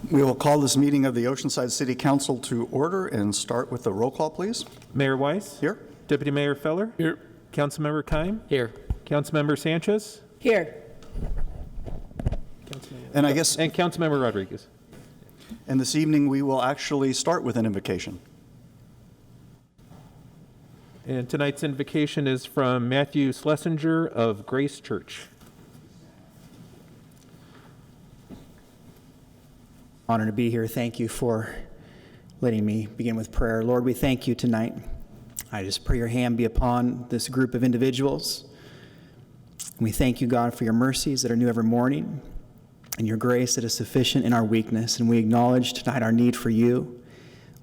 We will call this meeting of the Oceanside City Council to order and start with the roll call, please. Mayor Weiss? Here. Deputy Mayor Feller? Here. Councilmember Keim? Here. Councilmember Sanchez? Here. And I guess, And Councilmember Rodriguez. and this evening we will actually start with an invocation. And tonight's invocation is from Matthew Schlesinger of Grace Church. Honor to be here. Thank you for letting me begin with prayer. Lord, we thank you tonight. I just pray your hand be upon this group of individuals. And we thank you, God, for your mercies that are new every morning and your grace that is sufficient in our weakness. And we acknowledge tonight our need for you,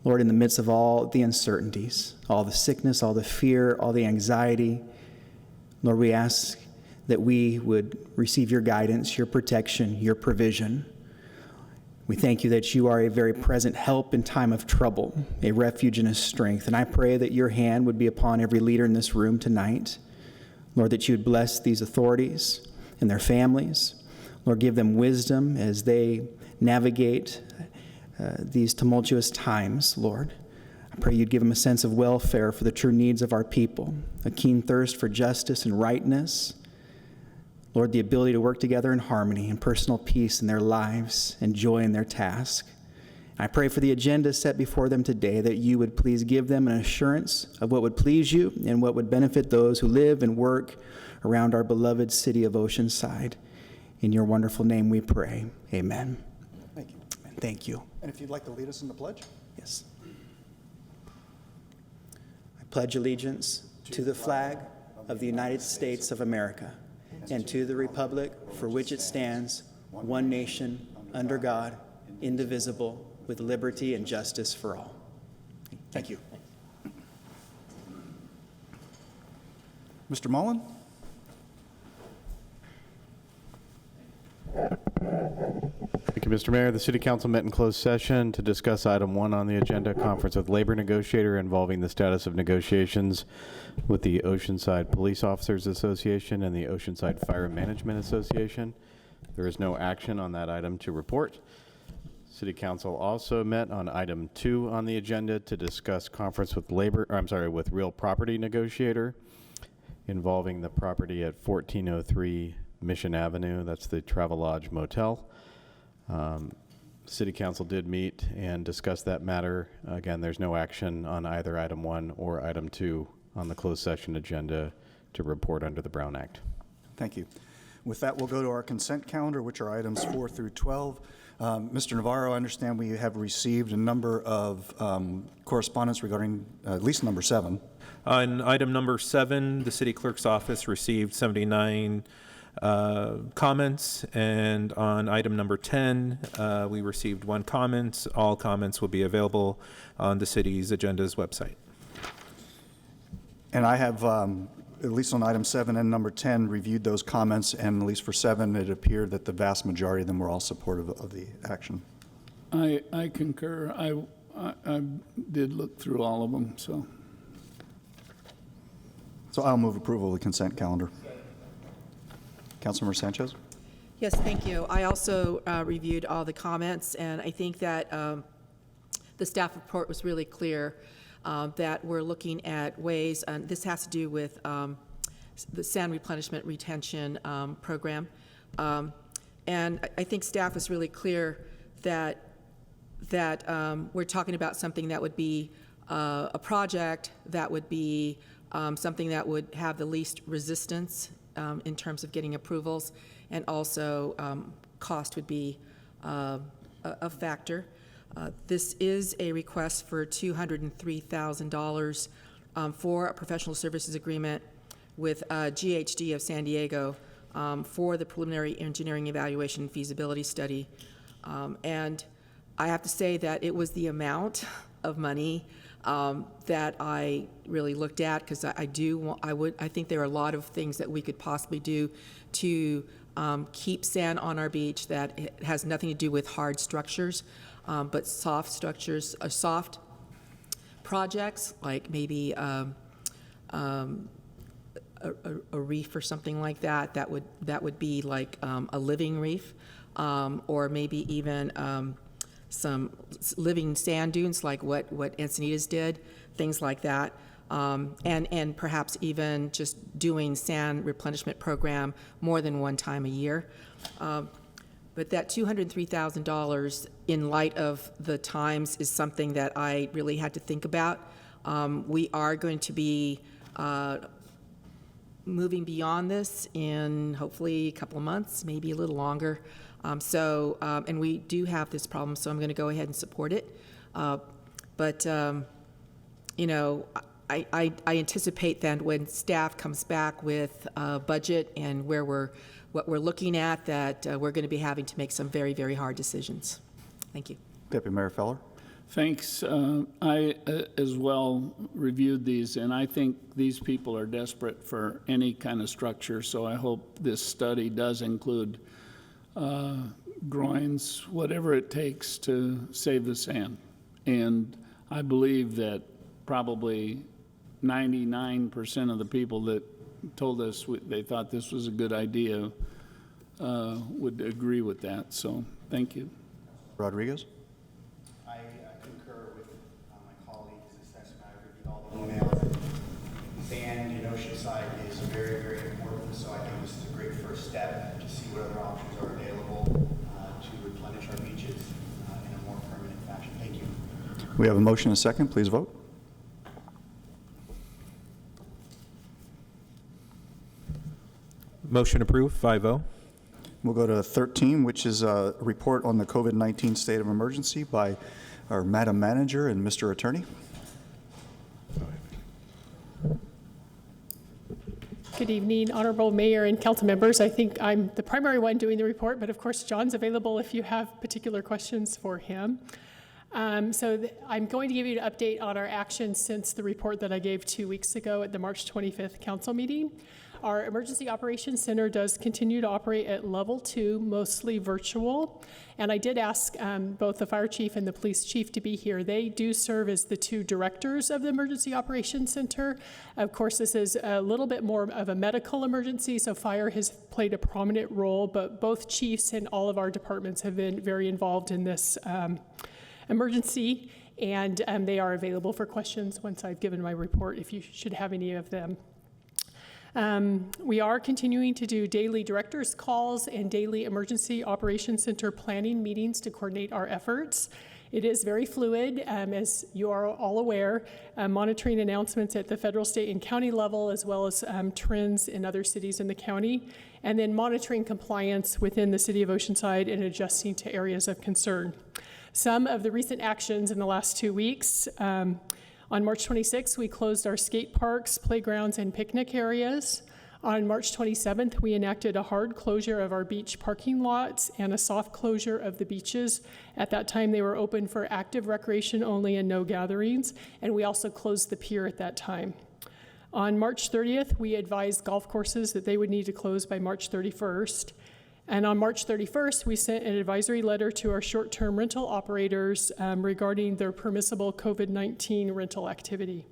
Lord, in the midst of all the uncertainties, all the sickness, all the fear, all the anxiety. Lord, we ask that we would receive your guidance, your protection, your provision. We thank you that you are a very present help in time of trouble, a refuge and a strength. And I pray that your hand would be upon every leader in this room tonight. Lord, that you would bless these authorities and their families. Lord, give them wisdom as they navigate these tumultuous times, Lord. I pray you'd give them a sense of welfare for the true needs of our people, a keen thirst for justice and rightness. Lord, the ability to work together in harmony and personal peace in their lives and joy in their task. I pray for the agenda set before them today that you would please give them an assurance of what would please you and what would benefit those who live and work around our beloved city of Oceanside. In your wonderful name we pray. Amen. Thank you. Amen. Thank you. And if you'd like to lead us in the pledge. Yes. I pledge allegiance to the flag of the United States of America and to the republic for which it stands, one nation, under God, indivisible, with liberty and justice for all. Thank you. Mr. Mullen? Thank you, Mr. Mayor. The City Council met in closed session to discuss item 1 on the agenda, conference with labor negotiator involving the status of negotiations with the Oceanside Police Officers Association and the Oceanside Fire Management Association. There is no action on that item to report. City Council also met on item 2 on the agenda to discuss conference with with real property negotiator involving the property at 1403 Mission Avenue. That's the Travelodge Motel. City Council did meet and discuss that matter. Again, there's no action on either item 1 or item 2 on the closed session agenda to report under the Brown Act. Thank you. With that, we'll go to our consent calendar, which are items 4 through 12. Mr. Navarro, I understand we have received a number of correspondence regarding at least number 7. On item number 7, the city clerk's office received 79 comments, and on item number 10, we received 1 comment. All comments will be available on the city's agenda's website. And I have, at least on item 7 and number 10, reviewed those comments, and at least for 7, it appeared that the vast majority of them were all supportive of the action. I concur. I did look through all of them, so. So I'll move approval of the consent calendar. Councilmember Sanchez? Yes, thank you. I also reviewed all the comments, and I think that the staff report was really clear that we're looking at ways, and this has to do with the sand replenishment retention program. And I think staff is really clear that we're talking about something that would be a project that would be something that would have the least resistance in terms of getting approvals, and also cost would be a factor. This is a request for $203,000 for a professional services agreement with GHD of San Diego for the preliminary engineering evaluation and feasibility study. And I have to say that it was the amount of money that I really looked at, because I think there are a lot of things that we could possibly do to keep sand on our beach that it has nothing to do with hard structures, but soft structures, soft projects, like maybe a reef or something like that. That would be like a living reef, or maybe even living sand dunes like what Encinitas did, things like that. And perhaps even just doing sand replenishment program more than one time a year. But that $203,000 in light of the times is something that I really had to think about. We are going to be moving beyond this in hopefully a couple of months, maybe a little longer. And we do have this problem, so I'm going to go ahead and support it. You know, I anticipate that when staff comes back with a budget and what we're looking at, that we're going to be having to make some very, very hard decisions. Thank you. Deputy Mayor Feller? Thanks. I as well reviewed these, and I think these people are desperate for any kind of structure, so I hope this study does include groins, whatever it takes to save the sand. And I believe that probably 99% of the people that told us they thought this was a good idea would agree with that, so thank you. Rodriguez? I concur with my colleague's assessment. I reviewed all the emails. Sand in Oceanside is very, very important, so I think this is a great first step to see what other options are available to replenish our beaches in a more permanent fashion. Thank you. We have a motion and a second. Please vote. Motion approved, 5-0. We'll go to 13, which is a report on the COVID-19 state of emergency by our Madam Manager and Mr. Attorney. Good evening, Honorable Mayor and Council members. I think I'm the primary one doing the report, but of course John's available if you have particular questions for him. I'm going to give you an update on our actions since the report that I gave 2 weeks ago at the March 25th council meeting. Our Emergency Operations Center does continue to operate at level 2, mostly virtual. And I did ask both the fire chief and the police chief to be here. They do serve as the 2 directors of the Emergency Operations Center. Of course, this is a little bit more of a medical emergency, so fire has played a prominent role, but both chiefs and all of our departments have been very involved in this emergency, and they are available for questions once I've given my report if you should have any of them. We are continuing to do daily directors calls and daily Emergency Operations Center planning meetings to coordinate our efforts. It is very fluid, as you are all aware, monitoring announcements at the federal, state, and county level, as well as trends in other cities in the county, and then monitoring compliance within the city of Oceanside and adjusting to areas of concern. Some of the recent actions in the last 2 weeks, on March 26th, we closed our skate parks, playgrounds, and picnic areas. On March 27th, we enacted a hard closure of our beach parking lots and a soft closure of the beaches. At that time, they were open for active recreation only and no gatherings, and we also closed the pier at that time. On March 30th, we advised golf courses that they would need to close by March 31st. And on March 31st, we sent an advisory letter to our short-term rental operators regarding their permissible COVID-19 rental activity.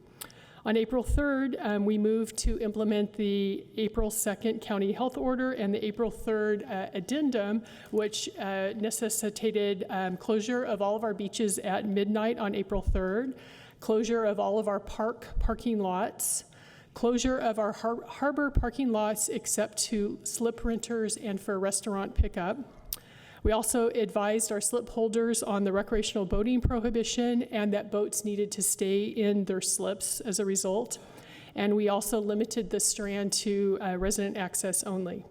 On April 3rd, we moved to implement the April 2nd county health order and the April 3rd addendum, which necessitated closure of all of our beaches at midnight on April 3rd, closure of all of our parking lots, closure of our harbor parking lots except to slip renters and for restaurant pickup. We also advised our slip holders on the recreational boating prohibition and that boats needed to stay in their slips as a result. And we also limited the strand to resident access only.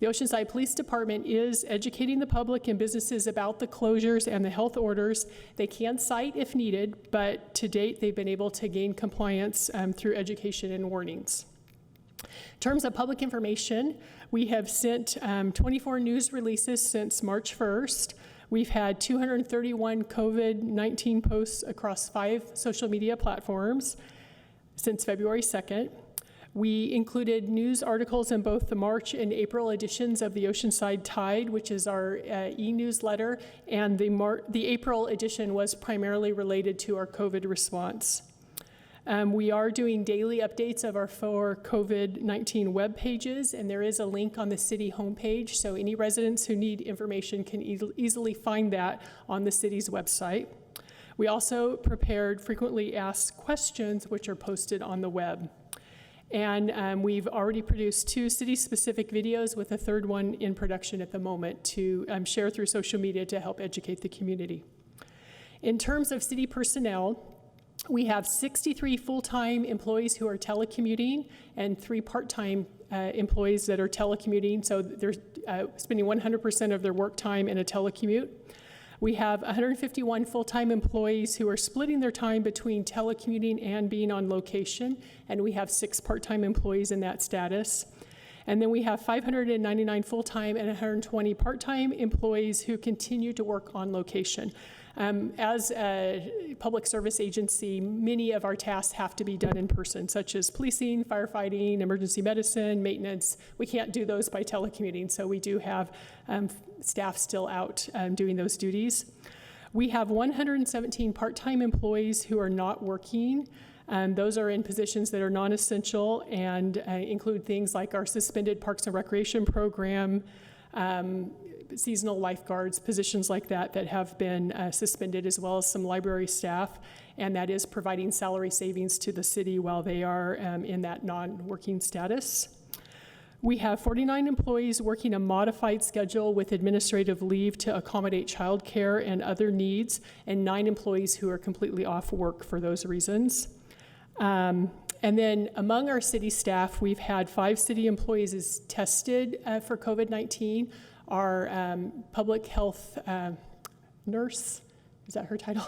The Oceanside Police Department is educating the public and businesses about the closures and the health orders. They can cite if needed, but to date they've been able to gain compliance through education and warnings. In terms of public information, we have sent 24 news releases since March 1st. We've had 231 COVID-19 posts across 5 social media platforms since February 2nd. We included news articles in both the March and April editions of the Oceanside Tide, which is our e-newsletter, and the April edition was primarily related to our COVID response. We are doing daily updates of our 4 COVID-19 web pages, and there is a link on the city homepage, so any residents who need information can easily find that on the city's website. We also prepared frequently asked questions, which are posted on the web. And we've already produced 2 city-specific videos with a 3rd one in production at the moment to share through social media to help educate the community. In terms of city personnel, we have 63 full-time employees who are telecommuting and 3 part-time employees that are telecommuting, so they're spending 100% of their work time in a telecommute. We have 151 full-time employees who are splitting their time between telecommuting and being on location, and we have 6 part-time employees in that status. And then we have 599 full-time and 120 part-time employees who continue to work on location. As a public service agency, many of our tasks have to be done in person, such as policing, firefighting, emergency medicine, maintenance. We can't do those by telecommuting, so we do have staff still out doing those duties. We have 117 part-time employees who are not working. Those are in positions that are non-essential and include things like our suspended Parks and Recreation program, seasonal lifeguards, positions like that have been suspended, as well as some library staff, and that is providing salary savings to the city while they are in that non-working status. We have 49 employees working a modified schedule with administrative leave to accommodate childcare and other needs, and 9 employees who are completely off work for those reasons. And then among our city staff, we've had 5 city employees tested for COVID-19. Our public health nurse, is that her title,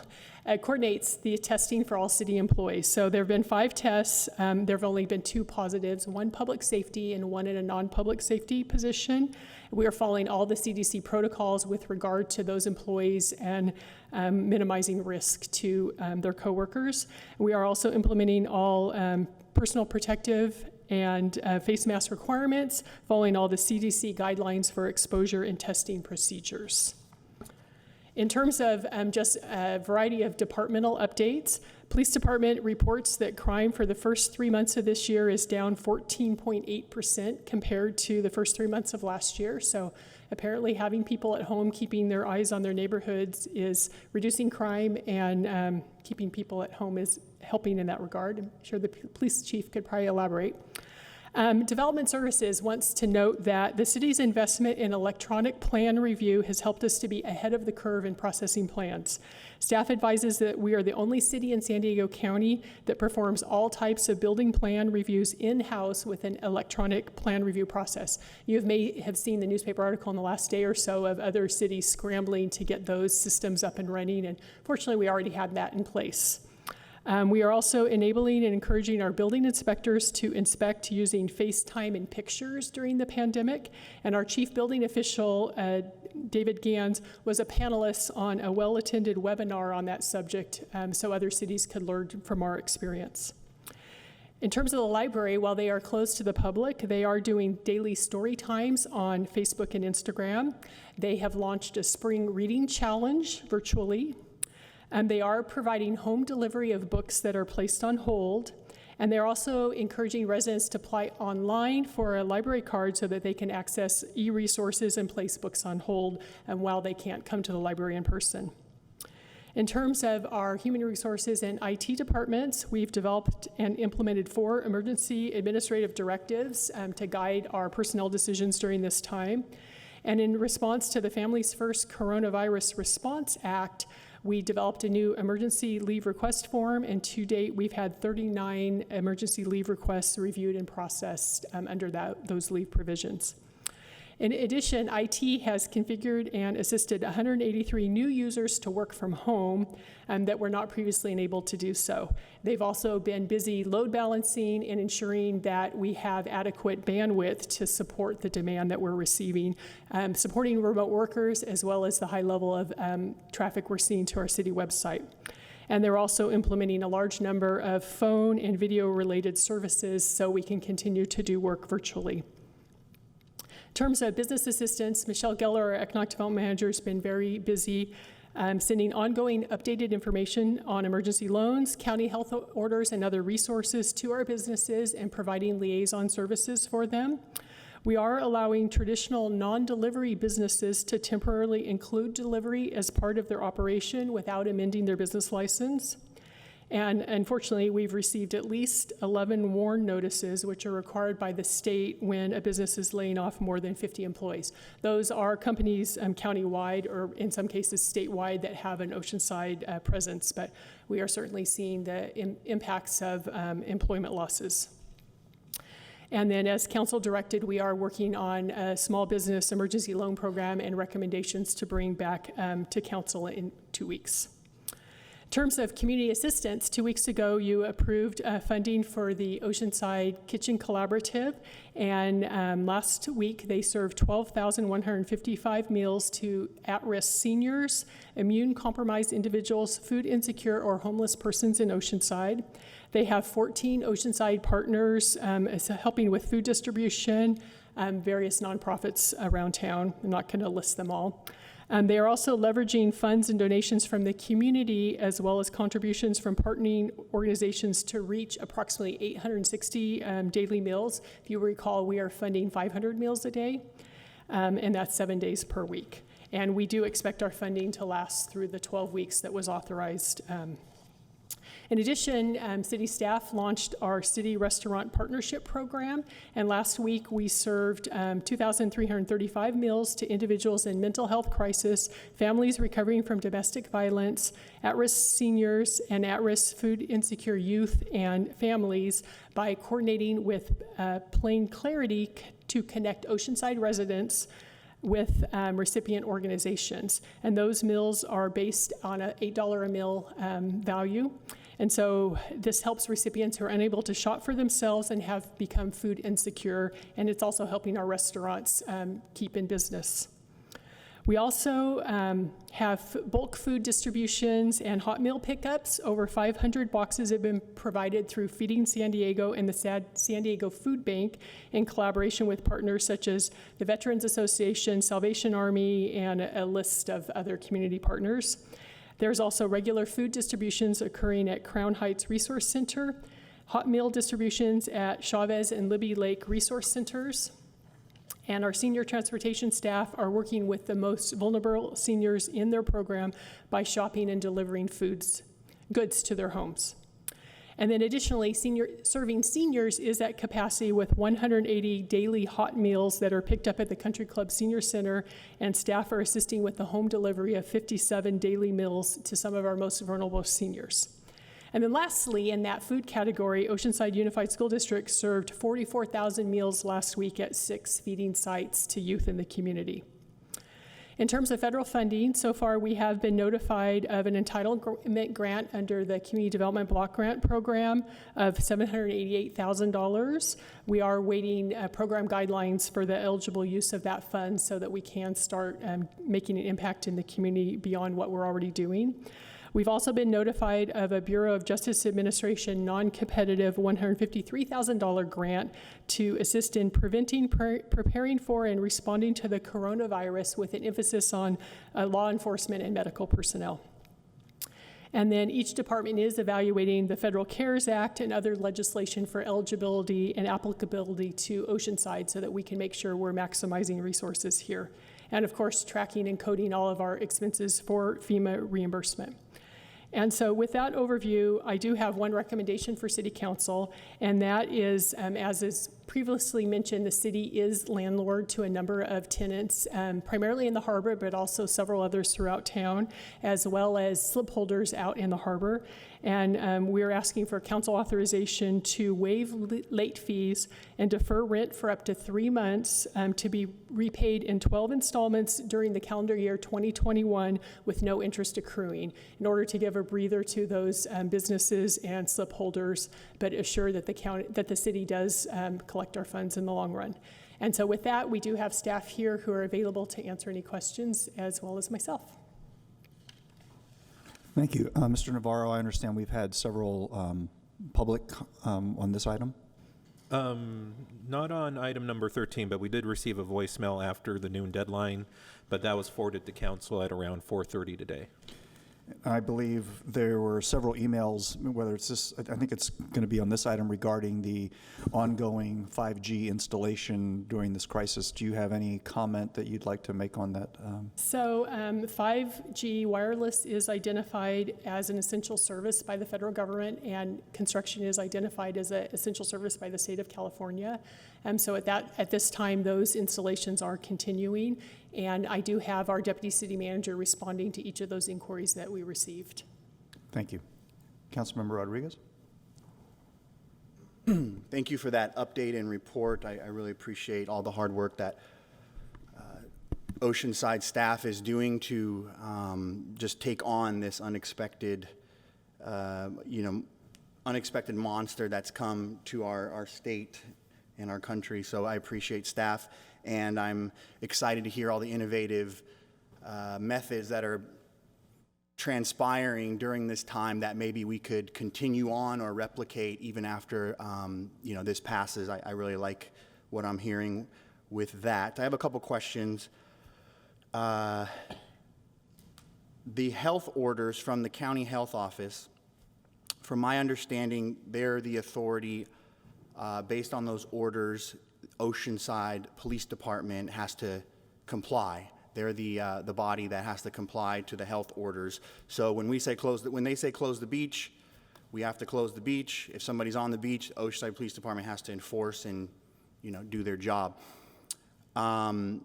coordinates the testing for all city employees. So there have been 5 tests. There have only been 2 positives, 1 public safety and 1 in a non-public safety position. We are following all the CDC protocols with regard to those employees and minimizing risk to their coworkers. We are also implementing all personal protective and face mask requirements, following all the CDC guidelines for exposure and testing procedures. In terms of just a variety of departmental updates, Police Department reports that crime for the first 3 months of this year is down 14.8% compared to the first 3 months of last year. So apparently having people at home, keeping their eyes on their neighborhoods is reducing crime, and keeping people at home is helping in that regard. I'm sure the police chief could probably elaborate. Development Services wants to note that the city's investment in electronic plan review has helped us to be ahead of the curve in processing plans. Staff advises that we are the only city in San Diego County that performs all types of building plan reviews in-house with an electronic plan review process. You may have seen the newspaper article in the last day or so of other cities scrambling to get those systems up and running, and fortunately we already had that in place. We are also enabling and encouraging our building inspectors to inspect using FaceTime and pictures during the pandemic. And our chief building official, David Gans, was a panelist on a well-attended webinar on that subject, so other cities could learn from our experience. In terms of the library, while they are closed to the public, they are doing daily story times on Facebook and Instagram. They have launched a spring reading challenge virtually. They are providing home delivery of books that are placed on hold, and they're also encouraging residents to apply online for a library card so that they can access e-resources and place books on hold while they can't come to the library in person. In terms of our human resources and IT departments, we've developed and implemented 4 emergency administrative directives to guide our personnel decisions during this time. And in response to the Families First Coronavirus Response Act, we developed a new emergency leave request form, and to date, we've had 39 emergency leave requests reviewed and processed under those leave provisions. In addition, IT has configured and assisted 183 new users to work from home that were not previously enabled to do so. They've also been busy load balancing and ensuring that we have adequate bandwidth to support the demand that we're receiving, supporting remote workers as well as the high level of traffic we're seeing to our city website. And they're also implementing a large number of phone and video related services so we can continue to do work virtually. In terms of business assistance, Michelle Geller, our economic development manager, has been very busy sending ongoing updated information on emergency loans, county health orders, and other resources to our businesses, and providing liaison services for them. We are allowing traditional non-delivery businesses to temporarily include delivery as part of their operation without amending their business license. And unfortunately, we've received at least 11 warn notices, which are required by the state when a business is laying off more than 50 employees. Those are companies countywide, or in some cases statewide, that have an Oceanside presence, but we are certainly seeing the impacts of employment losses. And then, as council directed, we are working on a small business emergency loan program and recommendations to bring back to council in 2 weeks. In terms of community assistance, 2 weeks ago, you approved funding for the Oceanside Kitchen Collaborative, and last week they served 12,155 meals to at-risk seniors, immune-compromised individuals, food insecure, or homeless persons in Oceanside. They have 14 Oceanside partners helping with food distribution, various nonprofits around town. I'm not going to list them all. They are also leveraging funds and donations from the community, as well as contributions from partnering organizations, to reach approximately 860 daily meals. If you recall, we are funding 500 meals a day, and that's 7 days per week. And we do expect our funding to last through the 12 weeks that was authorized. In addition, city staff launched our City Restaurant Partnership Program, and last week we served 2,335 meals to individuals in mental health crisis, families recovering from domestic violence, at-risk seniors, and at-risk food insecure youth and families by coordinating with Plain Clarity to connect Oceanside residents with recipient organizations. And those meals are based on an $8 a meal value. And so this helps recipients who are unable to shop for themselves and have become food insecure, and it's also helping our restaurants keep in business. We also have bulk food distributions and hot meal pickups. Over 500 boxes have been provided through Feeding San Diego and the San Diego Food Bank in collaboration with partners such as the Veterans Association, Salvation Army, and a list of other community partners. There's also regular food distributions occurring at Crown Heights Resource Center, hot meal distributions at Chavez and Libby Lake Resource Centers. And our senior transportation staff are working with the most vulnerable seniors in their program by shopping and delivering goods to their homes. And then additionally, serving seniors is at capacity with 180 daily hot meals that are picked up at the Country Club Senior Center, and staff are assisting with the home delivery of 57 daily meals to some of our most vulnerable seniors. And then lastly, in that food category, Oceanside Unified School District served 44,000 meals last week at 6 feeding sites to youth in the community. In terms of federal funding, so far we have been notified of an entitlement grant under the Community Development Block Grant Program of $788,000. We are waiting program guidelines for the eligible use of that fund so that we can start making an impact in the community beyond what we're already doing. We've also been notified of a Bureau of Justice Administration non-competitive $153,000 grant to assist in preventing, preparing for, and responding to the coronavirus, with an emphasis on law enforcement and medical personnel. And then each department is evaluating the Federal CARES Act and other legislation for eligibility and applicability to Oceanside so that we can make sure we're maximizing resources here. And of course, tracking and coding all of our expenses for FEMA reimbursement. And so with that overview, I do have one recommendation for City Council, and that is, as is previously mentioned, the city is landlord to a number of tenants, primarily in the harbor, but also several others throughout town, as well as slip holders out in the harbor. And we're asking for council authorization to waive late fees and defer rent for up to 3 months to be repaid in 12 installments during the calendar year 2021 with no interest accruing, in order to give a breather to those businesses and slip holders, but assure that the city does collect our funds in the long run. And so with that, we do have staff here who are available to answer any questions, as well as myself. Thank you. Mr. Navarro, I understand we've had several public on this item. Not on item number 13, but we did receive a voicemail after the noon deadline, but that was forwarded to council at around 4:30 today. I believe there were several emails, whether it's this, I think it's going to be on this item regarding the ongoing 5G installation during this crisis. Do you have any comment that you'd like to make on that? So 5G wireless is identified as an essential service by the federal government, and construction is identified as an essential service by the state of California. So at this time, those installations are continuing, and I do have our deputy city manager responding to each of those inquiries that we received. Thank you. Councilmember Rodriguez? Thank you for that update and report. I really appreciate all the hard work that Oceanside staff is doing to just take on this unexpected, unexpected monster that's come to our state and our country. So I appreciate staff, and I'm excited to hear all the innovative methods that are transpiring during this time that maybe we could continue on or replicate even after this passes. I really like what I'm hearing with that. I have a couple questions. The health orders from the county health office, from my understanding, they're the authority. Based on those orders, Oceanside Police Department has to comply. They're the body that has to comply to the health orders. So when they say close the beach, we have to close the beach. If somebody's on the beach, Oceanside Police Department has to enforce and do their job.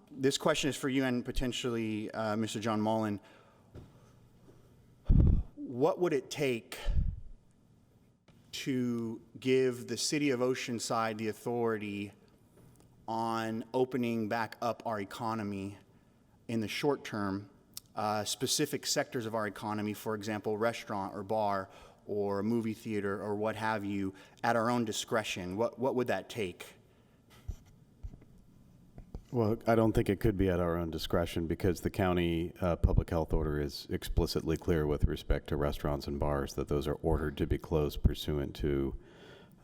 This question is for you and potentially Mr. John Mullen. What would it take to give the city of Oceanside the authority on opening back up our economy in the short term, specific sectors of our economy, for example, restaurant or bar or movie theater or what have you, at our own discretion? What would that take? Well, I don't think it could be at our own discretion because the county public health order is explicitly clear with respect to restaurants and bars that those are ordered to be closed pursuant to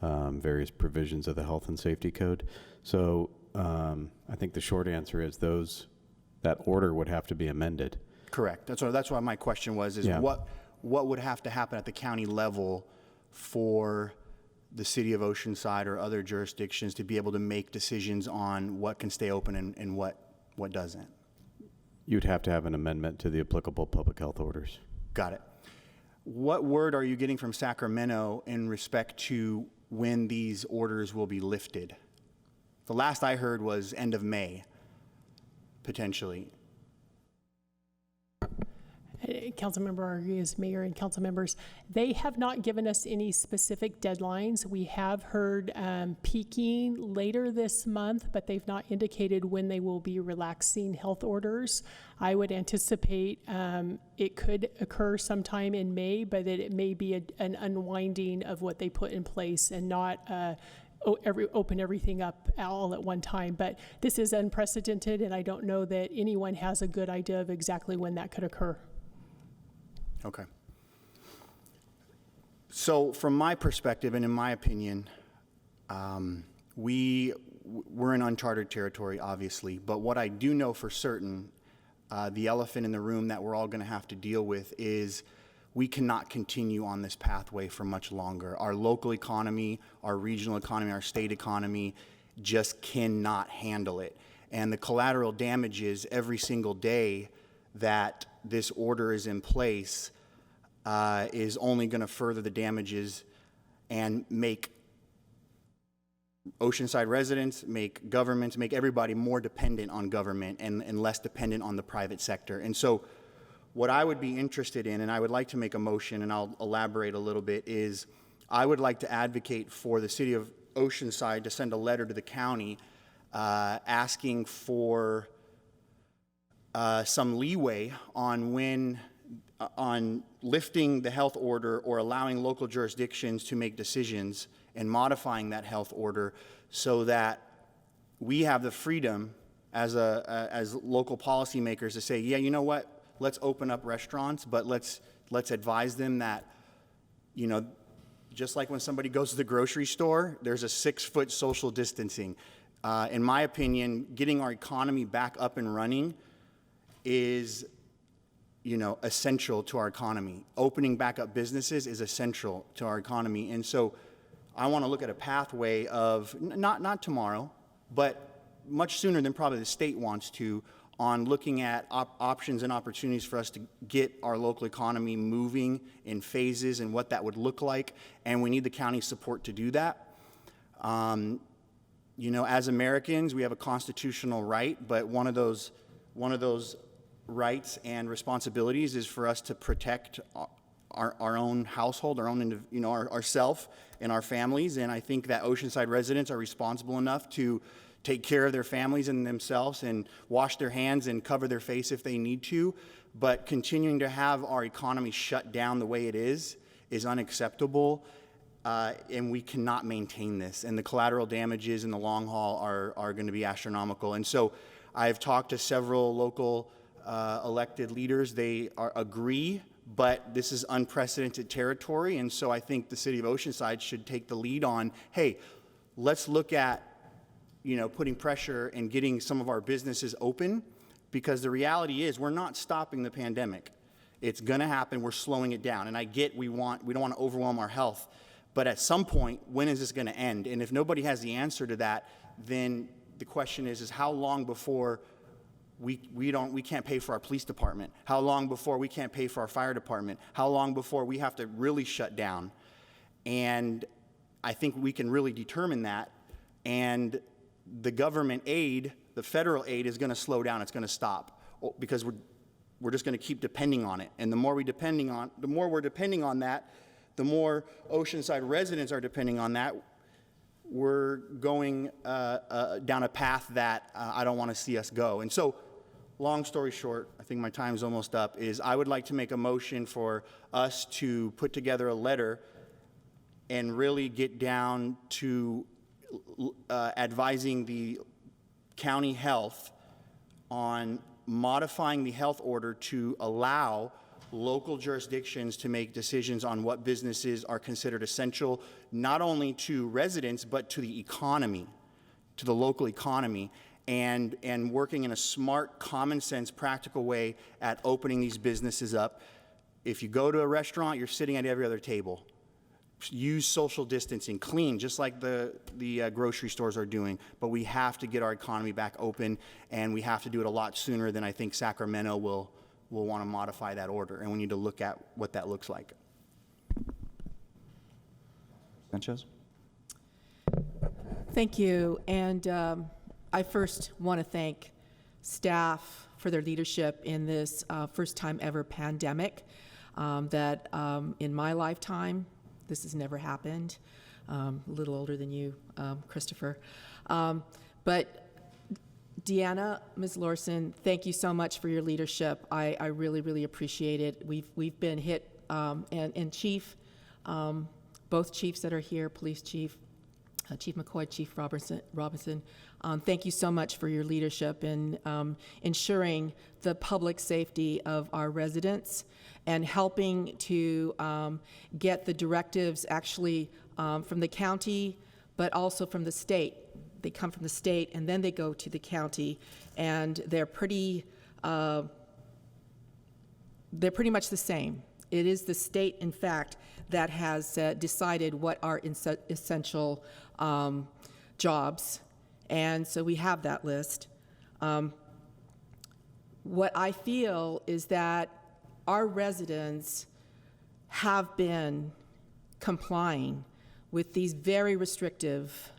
various provisions of the health and safety code. So I think the short answer is that order would have to be amended. Correct. That's what my question was, is Yeah. what would have to happen at the county level for the city of Oceanside or other jurisdictions to be able to make decisions on what can stay open and what doesn't? You'd have to have an amendment to the applicable public health orders. Got it. What word are you getting from Sacramento in respect to when these orders will be lifted? The last I heard was end of May, potentially. Councilmember Rodriguez, Mayor, and council members, they have not given us any specific deadlines. We have heard peaking later this month, but they've not indicated when they will be relaxing health orders. I would anticipate it could occur sometime in May, but that it may be an unwinding of what they put in place and not open everything up all at one time. But this is unprecedented, and I don't know that anyone has a good idea of exactly when that could occur. Okay. So from my perspective and in my opinion, we're in uncharted territory, obviously, but what I do know for certain, the elephant in the room that we're all going to have to deal with is we cannot continue on this pathway for much longer. Our local economy, our regional economy, our state economy just cannot handle it. And the collateral damages every single day that this order is in place is only going to further the damages and make Oceanside residents, make governments, make everybody more dependent on government and less dependent on the private sector. And so what I would be interested in, and I would like to make a motion, and I'll elaborate a little bit, is I would like to advocate for the city of Oceanside to send a letter to the county asking for some leeway on on lifting the health order or allowing local jurisdictions to make decisions and modifying that health order so that we have the freedom as local policymakers to say, yeah, you know what, let's open up restaurants, but let's advise them that, just like when somebody goes to the grocery store, there's a 6-foot social distancing. In my opinion, getting our economy back up and running is, essential to our economy. Opening back up businesses is essential to our economy. And so I want to look at a pathway of, not tomorrow, but much sooner than probably the state wants to, on looking at options and opportunities for us to get our local economy moving in phases and what that would look like. And we need the county's support to do that. As Americans, we have a constitutional right, but one of those rights and responsibilities is for us to protect our own household, our own, ourself and our families. And I think that Oceanside residents are responsible enough to take care of their families and themselves and wash their hands and cover their face if they need to. But continuing to have our economy shut down the way it is unacceptable. And we cannot maintain this. And the collateral damages in the long haul are going to be astronomical. And so I've talked to several local elected leaders. They agree, but this is unprecedented territory. And so I think the city of Oceanside should take the lead on, hey, let's look at putting pressure and getting some of our businesses open, because the reality is we're not stopping the pandemic. It's going to happen. We're slowing it down. And I get we don't want to overwhelm our health. But at some point, when is this going to end? And if nobody has the answer to that, then the question is how long before we can't pay for our police department? How long before we can't pay for our fire department? How long before we have to really shut down? And I think we can really determine that. And the government aid, the federal aid, is going to slow down. It's going to stop because we're just going to keep depending on it. And the more we're depending on that, the more Oceanside residents are depending on that. We're going down a path that I don't want to see us go. And so, long story short, I think my time's almost up, is I would like to make a motion for us to put together a letter and really get down to advising the county health on modifying the health order to allow local jurisdictions to make decisions on what businesses are considered essential, not only to residents, but to the economy, to the local economy, and working in a smart, common sense, practical way at opening these businesses up. If you go to a restaurant, you're sitting at every other table. Use social distancing, clean, just like the grocery stores are doing. But we have to get our economy back open, and we have to do it a lot sooner than I think Sacramento will want to modify that order. And we need to look at what that looks like. Sanchez? Thank you. And I first want to thank staff for their leadership in this first time ever pandemic that in my lifetime, this has never happened. A little older than you, Christopher. But Deanna, Ms. Lorson, thank you so much for your leadership. I really, really appreciate it. We've been hit, and Chief, both chiefs that are here, Police Chief, Chief McCoy, Chief Robinson, thank you so much for your leadership in ensuring the public safety of our residents and helping to get the directives actually from the county, but also from the state. They come from the state and then they go to the county, and they're pretty much the same. It is the state, in fact, that has decided what are essential jobs, and so we have that list. What I feel is that our residents have been complying with these very restrictive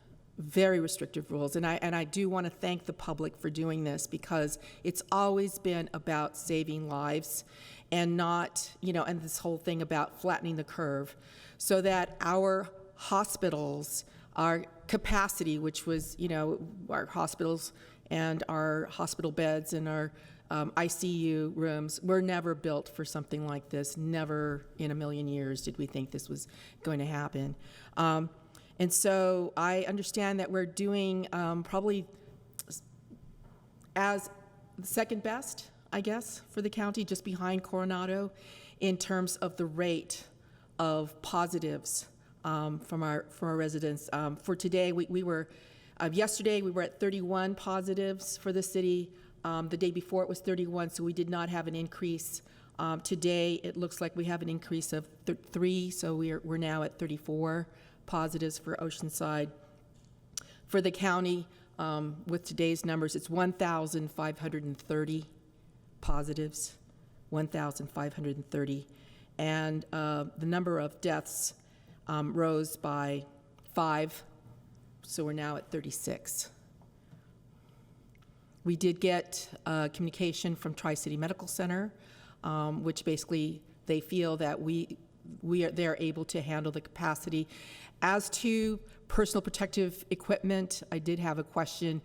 rules, and I do want to thank the public for doing this, because it's always been about saving lives and not, and this whole thing about flattening the curve, so that our hospitals, our capacity, which was, our hospitals and our hospital beds and our ICU rooms were never built for something like this. Never in a million years did we think this was going to happen. And so I understand that we're doing probably as the second best, I guess, for the county, just behind Coronado, in terms of the rate of positives from our residents. For today, we were, yesterday we were at 31 positives for the city. The day before it was 31, so we did not have an increase Today, it looks like we have an increase of 3, so we're now at 34 positives for Oceanside. For the county, with today's numbers, it's 1,530 positives, 1,530. And the number of deaths rose by 5, so we're now at 36. We did get communication from Tri-City Medical Center, which basically they feel that they're able to handle the capacity. As to personal protective equipment, I did have a question.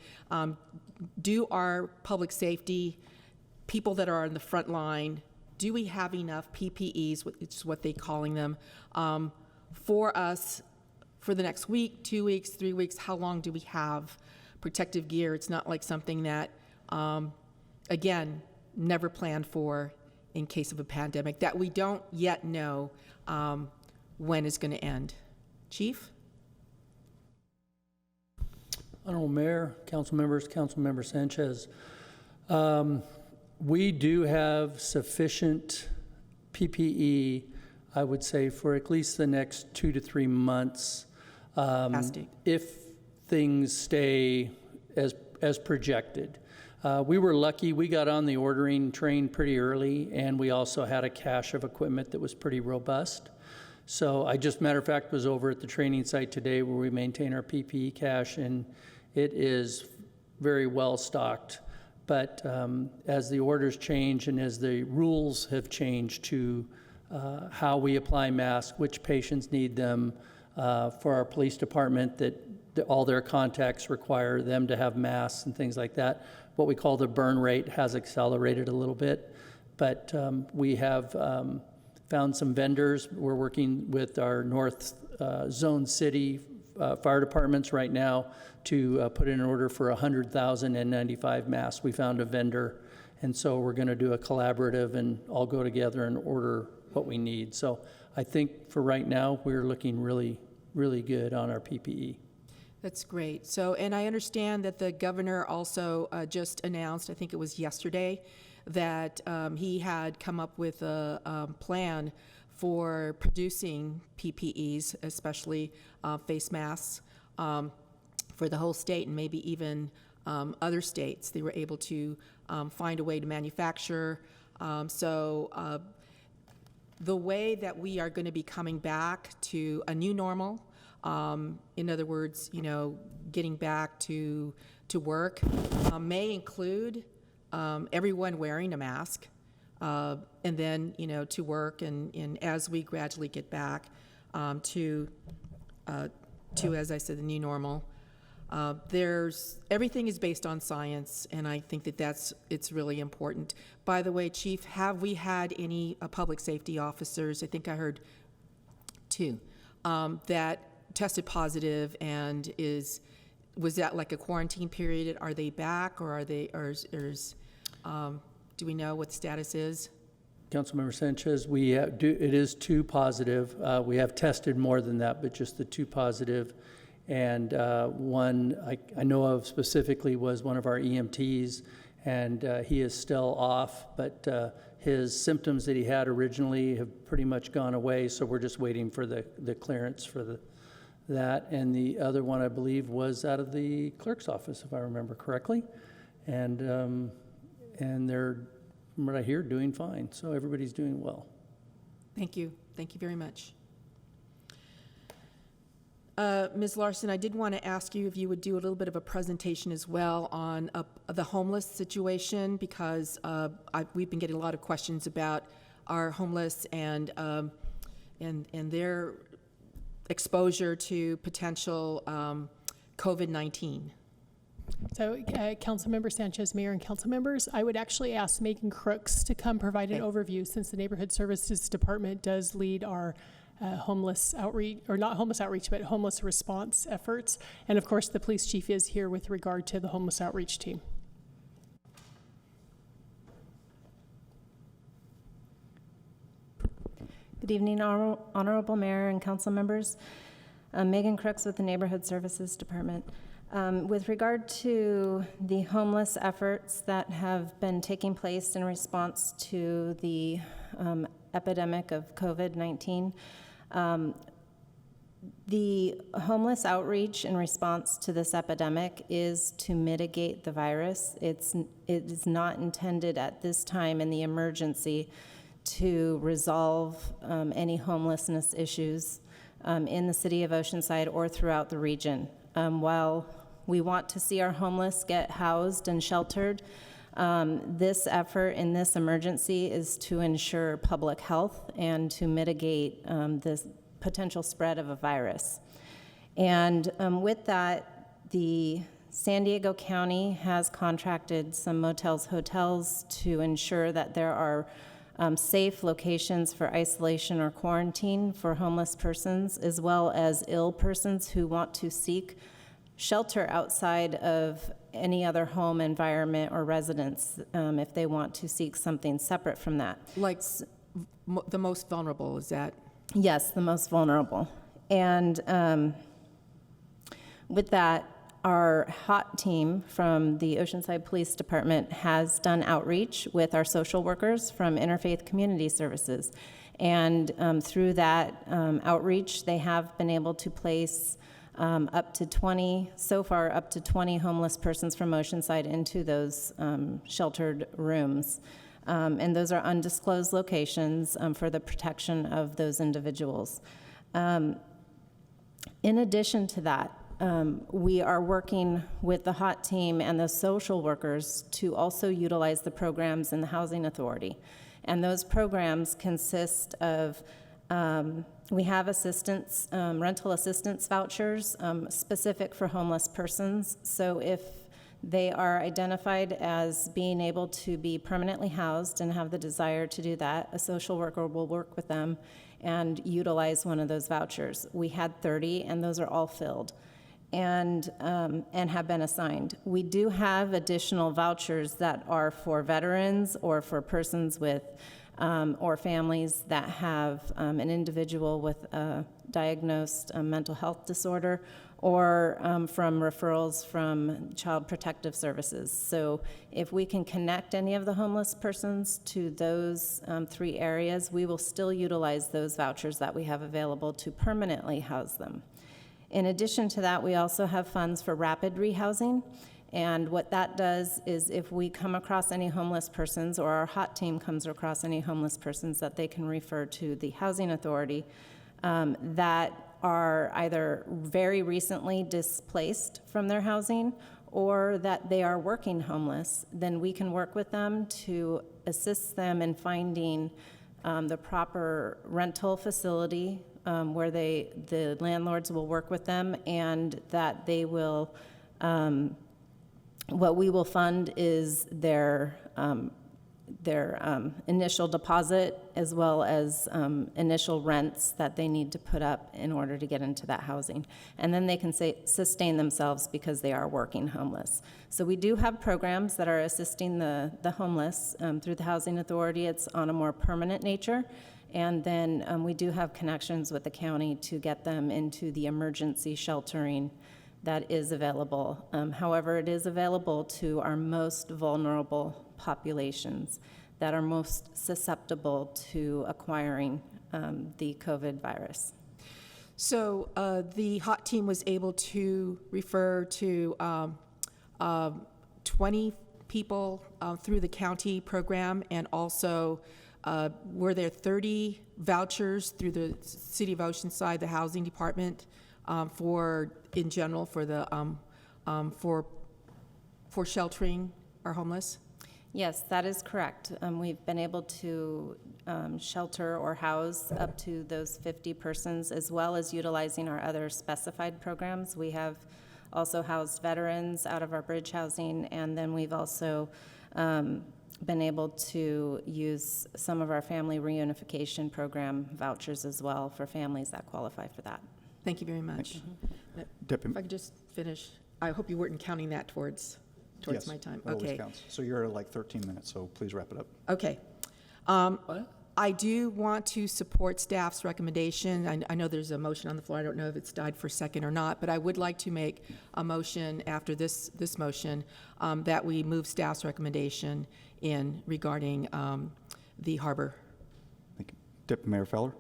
Do our public safety people that are on the front line, do we have enough PPEs, which is what they're calling them, for us for the next week, 2 weeks, 3 weeks? How long do we have protective gear? It's not like something that, again, never planned for in case of a pandemic that we don't yet know when it's going to end. Chief? Honorable Mayor, council members, Councilmember Sanchez. We do have sufficient PPE, I would say, for at least the next 2 to 3 months. If things stay as projected. We were lucky, we got on the ordering train pretty early, and we also had a cache of equipment that was pretty robust. So I just, matter of fact, was over at the training site today where we maintain our PPE cache, and it is very well stocked. But as the orders change and as the rules have changed to how we apply masks, which patients need them, for our police department, that all their contacts require them to have masks and things like that. What we call the burn rate has accelerated a little bit, but we have found some vendors. We're working with our North Zone City fire departments right now to put in an order for 100,000 N95 masks. We found a vendor, and so we're going to do a collaborative and all go together and order what we need. So I think for right now, we're looking really, really good on our PPE. That's great. So, and I understand that the governor also just announced, I think it was yesterday, that he had come up with a plan for producing PPEs, especially face masks, for the whole state and maybe even other states. They were able to find a way to manufacture. So the way that we are going to be coming back to a new normal, in other words, you know, getting back to work, may include everyone wearing a mask, and then, you know, to work, and as we gradually get back to, as I said, the new normal. Everything is based on science, and I think that it's really important. By the way, Chief, have we had any public safety officers, I think I heard 2, that tested positive, and was that like a quarantine period? Are they back, or are they, do we know what the status is? Councilmember Sanchez, it is 2 positive. We have tested more than that, but just the 2 positive. And one I know of specifically was one of our EMTs, and he is still off, but his symptoms that he had originally have pretty much gone away, so we're just waiting for the clearance for that. And the other one, I believe, was out of the clerk's office, if I remember correctly. And they're, from what I hear, doing fine, so everybody's doing well. Thank you. Thank you very much. Ms. Larson, I did want to ask you if you would do a little bit of a presentation as well on the homeless situation, because we've been getting a lot of questions about our homeless and their exposure to potential COVID-19. So, Councilmember Sanchez, Mayor and council members, I would actually ask Megan Crooks to come provide an overview, since the Neighborhood Services Department does lead our homeless outreach, or not homeless outreach, but homeless response efforts. And of course, the police chief is here with regard to the homeless outreach team. Good evening, Honorable Mayor and council members. Megan Crooks with the Neighborhood Services Department. With regard to the homeless efforts that have been taking place in response to the epidemic of COVID-19. The homeless outreach in response to this epidemic is to mitigate the virus. It is not intended at this time in the emergency to resolve any homelessness issues in the city of Oceanside or throughout the region. While we want to see our homeless get housed and sheltered, this effort in this emergency is to ensure public health and to mitigate this potential spread of a virus. And with that, the San Diego County has contracted some motels, hotels to ensure that there are safe locations for isolation or quarantine for homeless persons, as well as ill persons who want to seek shelter outside of any other home environment or residence if they want to seek something separate from that. Like the most vulnerable, is that? Yes, the most vulnerable. And with that, our HOT team from the Oceanside Police Department has done outreach with our social workers from Interfaith Community Services. And through that outreach, they have been able to place up to 20 homeless persons from Oceanside into those sheltered rooms. And those are undisclosed locations for the protection of those individuals. In addition to that, we are working with the HOT team and the social workers to also utilize the programs in the Housing Authority. And those programs consist of, we have assistance, rental assistance vouchers specific for homeless persons. So if they are identified as being able to be permanently housed and have the desire to do that, a social worker will work with them and utilize one of those vouchers. We had 30, and those are all filled and have been assigned. We do have additional vouchers that are for veterans or for persons with or families that have an individual with a diagnosed mental health disorder, or from referrals from Child Protective Services. So if we can connect any of the homeless persons to those 3 areas, we will still utilize those vouchers that we have available to permanently house them. In addition to that, we also have funds for rapid rehousing. And what that does is if we come across any homeless persons, or our HOT team comes across any homeless persons that they can refer to the Housing Authority, that are either very recently displaced from their housing or that they are working homeless, then we can work with them to assist them in finding the proper rental facility where the landlords will work with them, and that they will, what we will fund is their initial deposit as well as initial rents that they need to put up in order to get into that housing. And then they can sustain themselves because they are working homeless. So we do have programs that are assisting the homeless through the Housing Authority. It's on a more permanent nature. And then we do have connections with the county to get them into the emergency sheltering that is available. However, it is available to our most vulnerable populations that are most susceptible to acquiring the COVID virus. So the HOT team was able to refer to 20 people through the county program, and also were there 30 vouchers through the City of Oceanside, the Housing Department, in general for the for sheltering our homeless? Yes, that is correct. We've been able to shelter or house up to those 50 persons, as well as utilizing our other specified programs. We have also housed veterans out of our bridge housing, and then we've also been able to use some of our family reunification program vouchers as well for families that qualify for that. Thank you very much. Deputy. If I could just finish, I hope you weren't counting that towards Yes, my time. it always Okay. counts. So you're at like 13 minutes, so please wrap it up. Okay. I do want to support staff's recommendation. I know there's a motion on the floor. I don't know if it's died for a second or not, but I would like to make a motion after this motion that we move staff's recommendation in regarding the harbor Deputy Mayor Feller?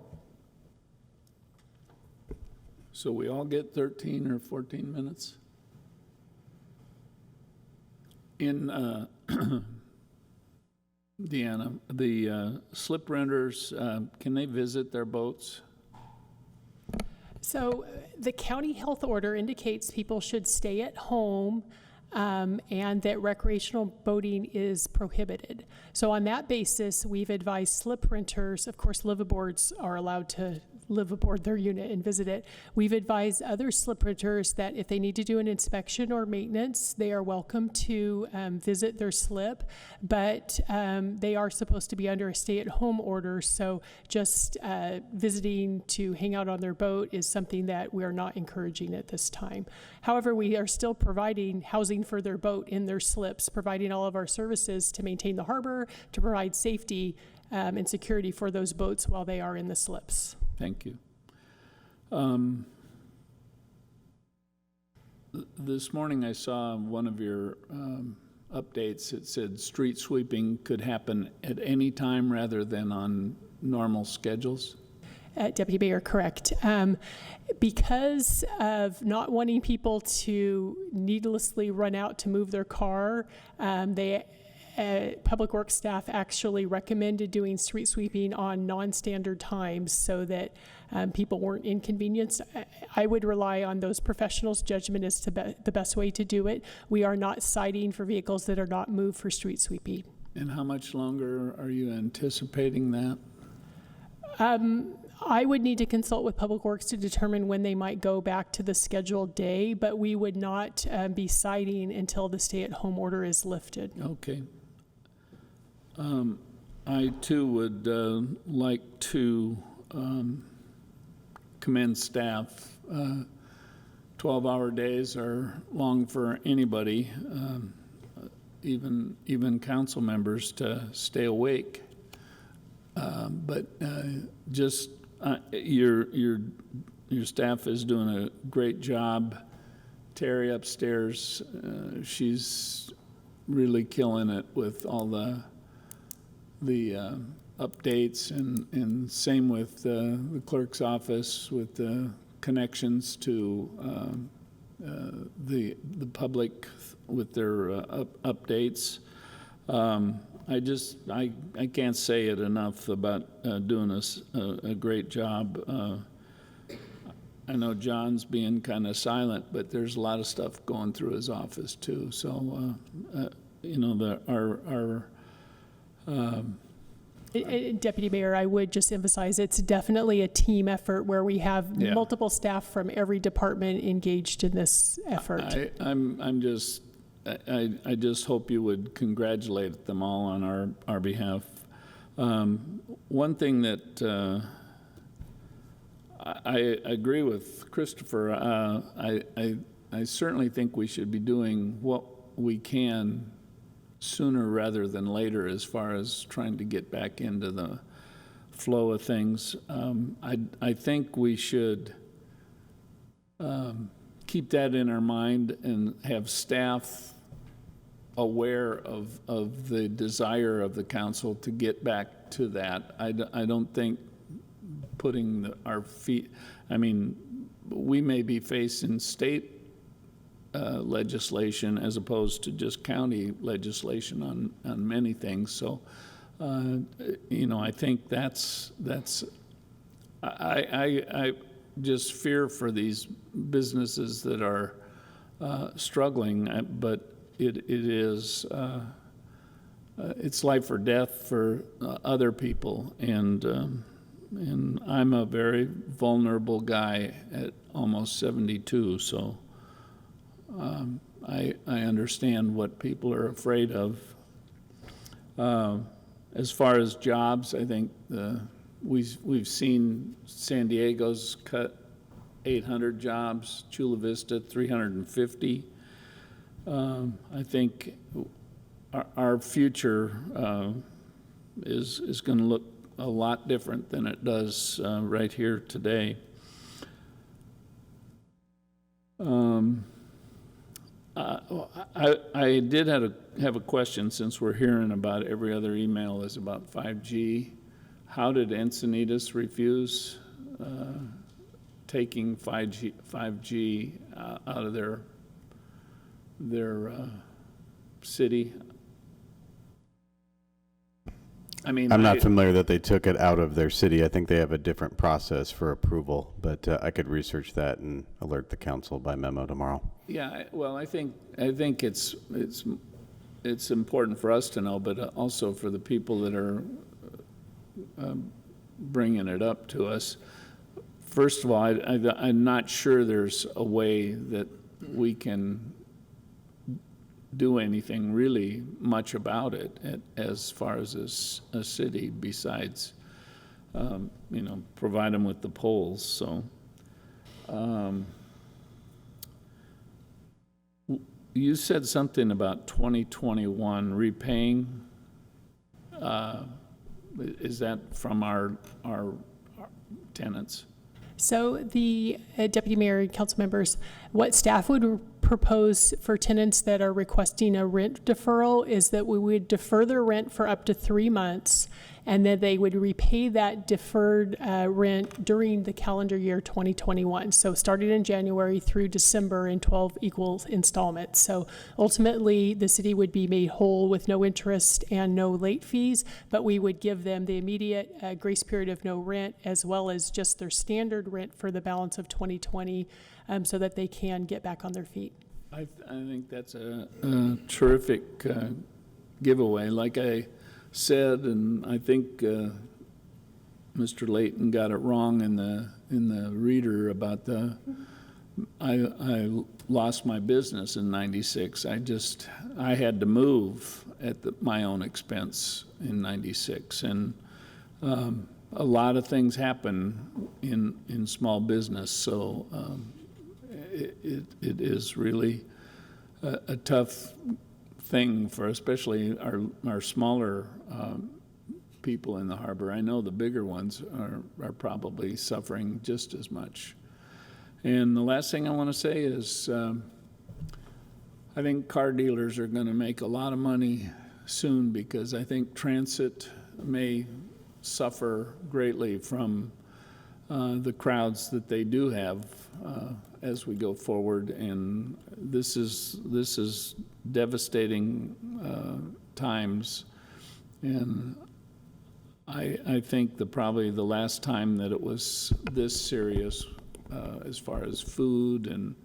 So we all get 13 or 14 minutes? In, Deanna, the slip renters, can they visit their boats? So the county health order indicates people should stay at home and that recreational boating is prohibited. So on that basis, we've advised slip renters, of course, liveaboards are allowed to live aboard their unit and visit it. We've advised other slip renters that if they need to do an inspection or maintenance, they are welcome to visit their slip, but they are supposed to be under a stay-at-home order, so just visiting to hang out on their boat is something that we are not encouraging at this time. However, we are still providing housing for their boat in their slips, providing all of our services to maintain the harbor, to provide safety and security for those boats while they are in the slips. Thank you. This morning I saw one of your updates. It said street sweeping could happen at any time rather than on normal schedules. Deputy Mayor, correct. Because of not wanting people to needlessly run out to move their car, Public Works staff actually recommended doing street sweeping on non-standard times so that people weren't inconvenienced. I would rely on those professionals' judgment as to the best way to do it. We are not citing for vehicles that are not moved for street sweeping. And how much longer are you anticipating that? I would need to consult with Public Works to determine when they might go back to the scheduled day, but we would not be citing until the stay-at-home order is lifted. Okay. I too would like to commend staff. 12-hour days are long for anybody, even council members, to stay awake. But just your staff is doing a great job. Terry upstairs, she's really killing it with all the updates, and same with the clerk's office with the connections to the public with their updates. I can't say it enough about doing a great job. I know John's being kind of silent, but there's a lot of stuff going through his office too. So, you know, Deputy Mayor, I would just emphasize it's definitely a team effort where we have multiple staff from every department engaged in this effort. I just hope you would congratulate them all on our behalf. One thing that I agree with Christopher. I certainly think we should be doing what we can sooner rather than later as far as trying to get back into the flow of things. I think we should keep that in our mind and have staff aware of the desire of the council to get back to that. I don't think putting our feet, I mean, we may be facing state legislation as opposed to just county legislation on many things. So, you know, I think I just fear for these businesses that are struggling, but it is it's life or death for other people, and I'm a very vulnerable guy at almost 72, so I understand what people are afraid of. As far as jobs, I think we've seen San Diego's cut 800 jobs, Chula Vista 350. I think our future is going to look a lot different than it does right here today. I did have a question, since we're hearing about every other email is about 5G. how did Encinitas refuse taking 5G out of their city? I mean, I'm not familiar that they took it out of their city. I think they have a different process for approval, but I could research that and alert the council by memo tomorrow. Yeah, well, I think it's important for us to know, but also for the people that are bringing it up to us. First of all, I'm not sure there's a way that we can do anything really much about it as far as a city besides, provide them with the poles. So you said something about 2021 repaying. Is that from our tenants? So the Deputy Mayor and council members, what staff would propose for tenants that are requesting a rent deferral is that we would defer their rent for up to 3 months, and then they would repay that deferred rent during the calendar year 2021. So starting in January through December in 12 equal installments. So ultimately, the city would be made whole with no interest and no late fees, but we would give them the immediate grace period of no rent, as well as just their standard rent for the balance of 2020, so that they can get back on their feet. I think that's a terrific giveaway. Like I said, and I think Mr. Layton got it wrong in the reader about I lost my business in '96. I had to move at my own expense in '96, and a lot of things happen in small business. So it is really a tough thing for especially our smaller people in the harbor. I know the bigger ones are probably suffering just as much. And the last thing I want to say is I think car dealers are going to make a lot of money soon, because I think transit may suffer greatly from the crowds that they do have as we go forward, and this is devastating times. And I think probably the last time that it was this serious as far as food and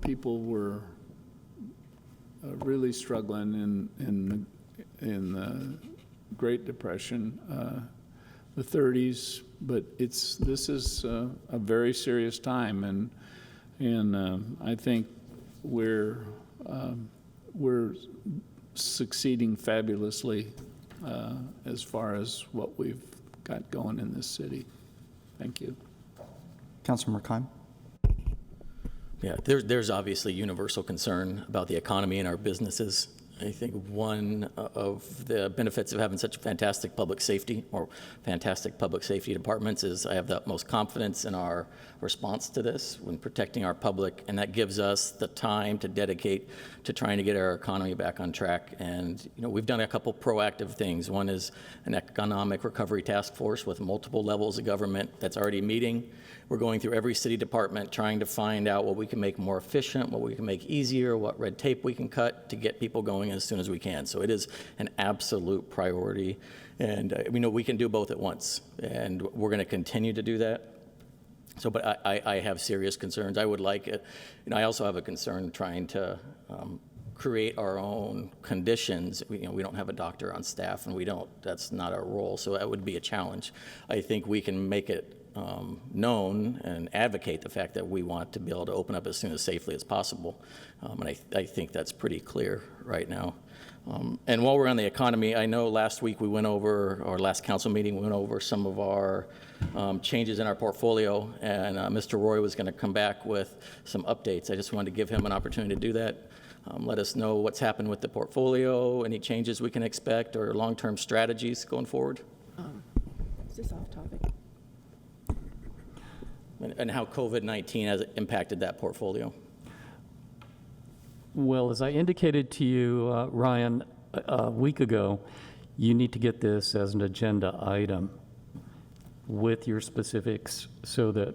people were really struggling in the Great Depression, the 30s, but this is a very serious time, and I think we're succeeding fabulously as far as what we've got going in this city. Thank you. Councilmember Keim? Yeah, there's obviously universal concern about the economy and our businesses. I think one of the benefits of having such fantastic public safety departments is I have the utmost confidence in our response to this when protecting our public, and that gives us the time to dedicate to trying to get our economy back on track. And we've done a couple proactive things. One is an economic recovery task force with multiple levels of government that's already meeting. We're going through every city department trying to find out what we can make more efficient, what we can make easier, what red tape we can cut to get people going as soon as we can. So it is an absolute priority, and we know we can do both at once, and we're going to continue to do that. So, but I have serious concerns. I would like it. I also have a concern trying to create our own conditions. We don't have a doctor on staff, and that's not our role. So that would be a challenge. I think we can make it known and advocate the fact that we want to be able to open up as soon as safely as possible. And I think that's pretty clear right now. And while we're on the economy, I know last week our last council meeting, we went over some of our changes in our portfolio, and Mr. Roy was going to come back with some updates. I just wanted to give him an opportunity to do that. Let us know what's happened with the portfolio, any changes we can expect, or long-term strategies going forward. Is this off topic? And how COVID-19 has impacted that portfolio. Well, as I indicated to you, Ryan, a week ago, you need to get this as an agenda item with your specifics so that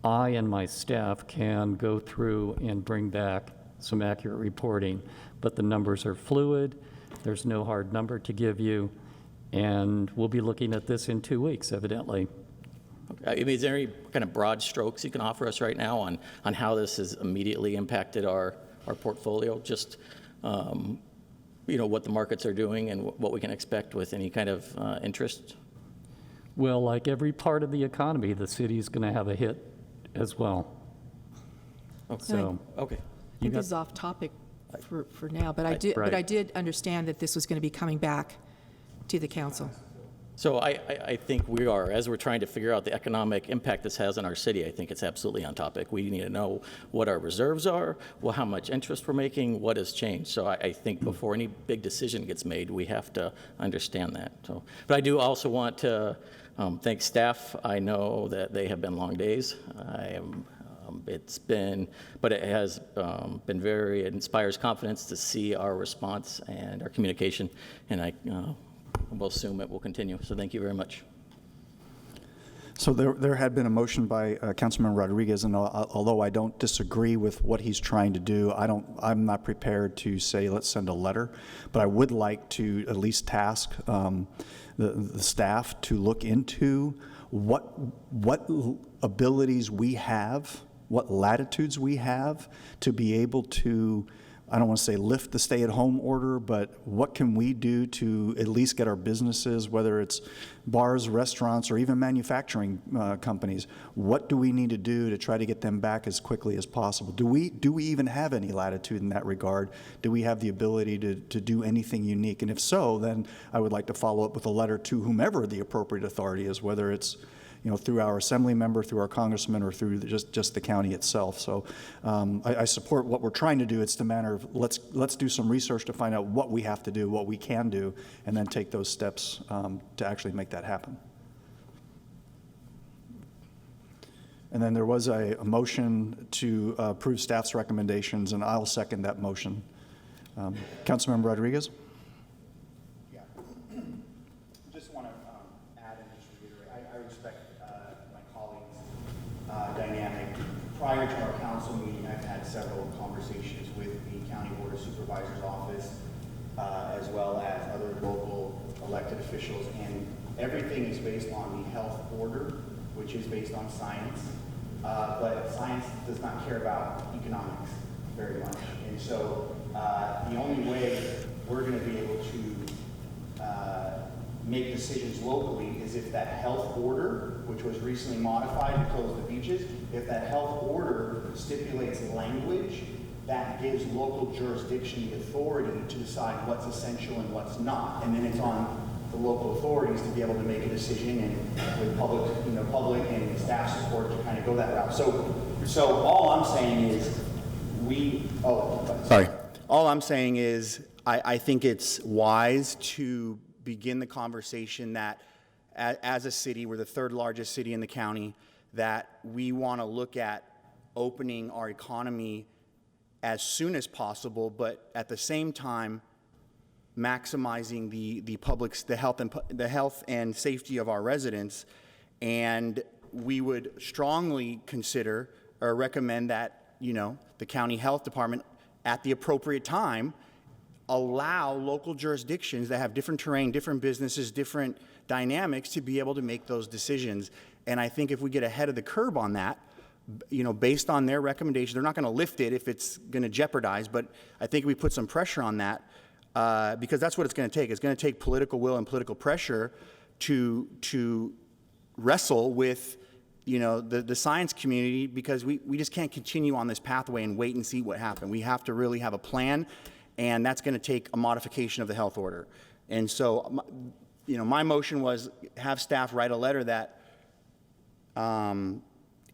I and my staff can go through and bring back some accurate reporting. But the numbers are fluid. There's no hard number to give you. And we'll be looking at this in 2 weeks, evidently. I mean, is there any kind of broad strokes you can offer us right now on how this has immediately impacted our portfolio? Just, what the markets are doing and what we can expect with any kind of interest? Well, like every part of the economy, the city's going to have a hit as well. Okay. So, Okay. I think this is off topic for now, but I did, Right. but I did understand that this was going to be coming back to the council. So I think we are, as we're trying to figure out the economic impact this has on our city, I think it's absolutely on topic. We need to know what our reserves are, well, how much interest we're making, what has changed. So I think before any big decision gets made, we have to understand that. So, but I do also want to thank staff. I know that they have been long days. But it has been it inspires confidence to see our response and our communication, and I will assume it will continue. So thank you very much. So there had been a motion by Councilman Rodriguez, and although I don't disagree with what he's trying to do, I'm not prepared to say let's send a letter, but I would like to at least task the staff to look into what abilities we have, what latitudes we have to be able to, I don't want to say lift the stay-at-home order, but what can we do to at least get our businesses, whether it's bars, restaurants, or even manufacturing companies, what do we need to do to try to get them back as quickly as possible? Do we even have any latitude in that regard? Do we have the ability to do anything unique? And if so, then I would like to follow up with a letter to whomever the appropriate authority is, whether it's through our assembly member, through our congressman, or through just the county itself. So I support what we're trying to do. It's the manner of let's do some research to find out what we have to do, what we can do, and then take those steps to actually make that happen. And then there was a motion to approve staff's recommendations, and I'll second that motion. Councilmember Rodriguez? Dynamic. Prior to our council meeting, I've had several conversations with the County Board of Supervisors office, as well as other local elected officials, and everything is based on the health order, which is based on science, but science does not care about economics very much. And so the only way we're going to be able to make decisions locally is if that health order, which was recently modified to close the beaches, if that health order stipulates language that gives local jurisdiction the authority to decide what's essential and what's not. And then it's on the local authorities to be able to make a decision, and with public and staff support to kind of go that route. So all I'm saying is all I'm saying is I think it's wise to begin the conversation that as a city, we're the third largest city in the county, that we want to look at opening our economy as soon as possible, but at the same time maximizing the health and safety of our residents. And we would strongly consider or recommend that the county health department at the appropriate time allow local jurisdictions that have different terrain, different businesses, different dynamics to be able to make those decisions. And I think if we get ahead of the curve on that, based on their recommendation, they're not going to lift it if it's going to jeopardize, but I think we put some pressure on that because that's what it's going to take. It's going to take political will and political pressure to wrestle with the science community, because we just can't continue on this pathway and wait and see what happens. We have to really have a plan, and that's going to take a modification of the health order. And so, my motion was have staff write a letter that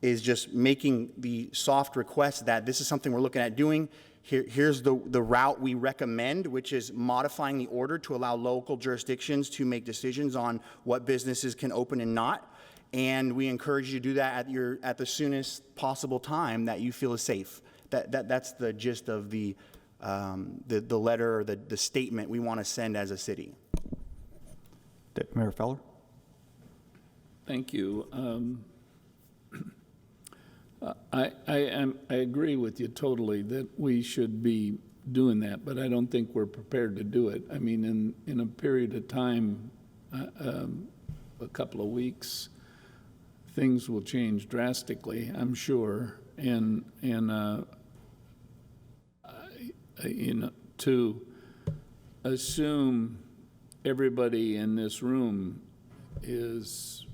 is just making the soft request that this is something we're looking at doing. Here's the route we recommend, which is modifying the order to allow local jurisdictions to make decisions on what businesses can open and not. And we encourage you to do that at the soonest possible time that you feel is safe. That's the gist of the letter or the statement we want to send as a city. Mayor Feller? Thank you. I agree with you totally that we should be doing that, but I don't think we're prepared to do it. I mean, in a period of time, a couple of weeks, things will change drastically, I'm sure. And you know, to assume everybody in this room is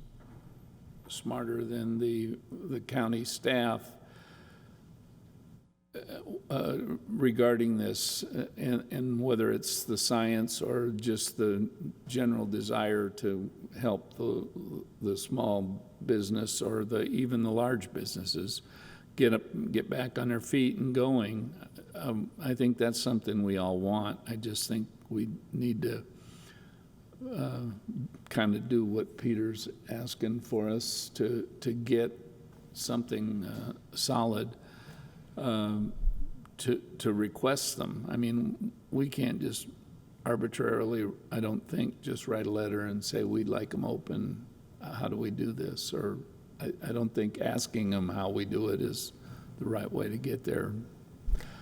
smarter than the county staff regarding this, and whether it's the science or just the general desire to help the small business or even the large businesses get back on their feet and going. I think that's something we all want. I just think we need to kind of do what Peter's asking for us to get something solid to request them. I mean, we can't just arbitrarily, I don't think, just write a letter and say we'd like them open. How do we do this? Or I don't think asking them how we do it is the right way to get there.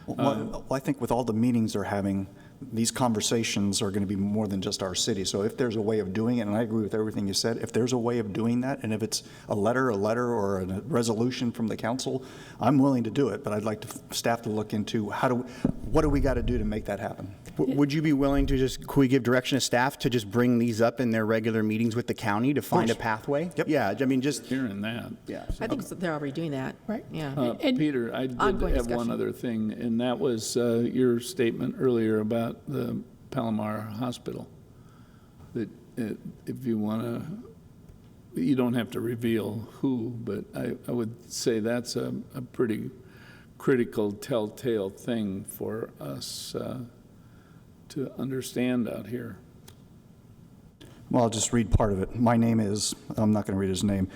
Well, I think with all the meetings they're having, these conversations are going to be more than just our city. So if there's a way of doing it, and I agree with everything you said, if there's a way of doing that, and if it's a letter or a resolution from the council, I'm willing to do it, but I'd like staff to look into what do we got to do to make that happen? Would you be willing to could we give direction to staff to just bring these up in their regular meetings with the county to find a pathway? Yep. Yeah, I mean, just. Hearing that. Yeah. I think they're already doing that. Right. Yeah. Peter, I did Ongoing have one discussion. other thing, and that was your statement earlier about the Palomar Hospital. That if you want to, you don't have to reveal who, but I would say that's a pretty critical telltale thing for us to understand out here. Well, I'll just read part of it. My name is, I'm not going to read his name.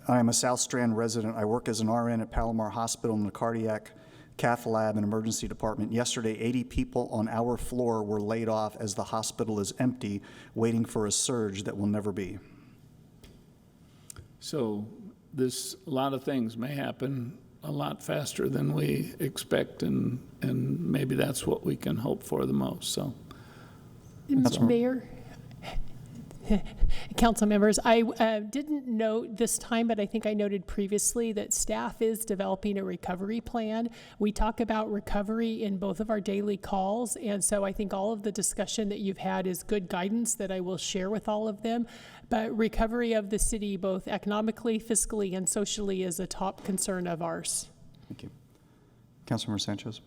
I am a South Strand resident. I work as an RN at Palomar Hospital in the cardiac cath lab and emergency department. Yesterday, 80 people on our floor were laid off as the hospital is empty, waiting for a surge that will never be. So a lot of things may happen a lot faster than we expect, and maybe that's what we can hope for the most. So, Mayor, council members, I didn't note this time, but I think I noted previously that staff is developing a recovery plan. We talk about recovery in both of our daily calls, and so I think all of the discussion that you've had is good guidance that I will share with all of them. But recovery of the city, both economically, fiscally, and socially, is a top concern of ours. Thank you. Councilmember Sanchez.